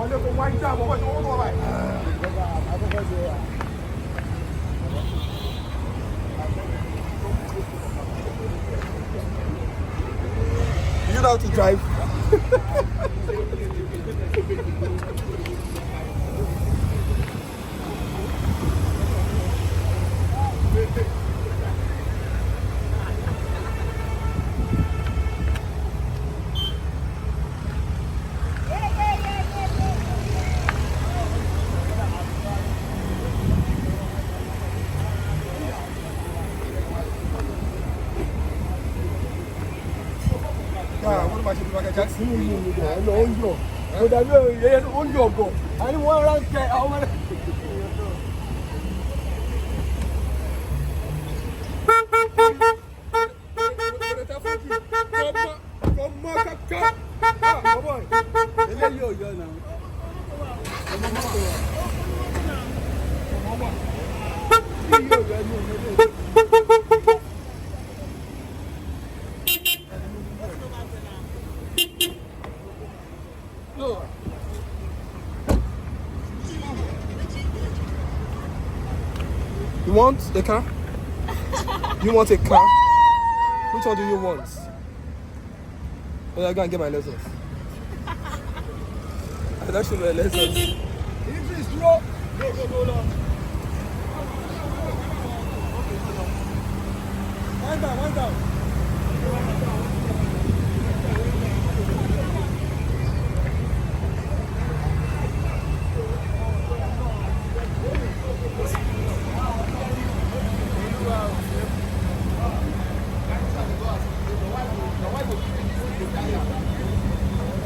You know how to drive? What am I supposed to do? Jackson? You want a car? You want a car? Which one do you want? Well, I go and get my lessons. I don't show my lessons. If slow, go. Wind down.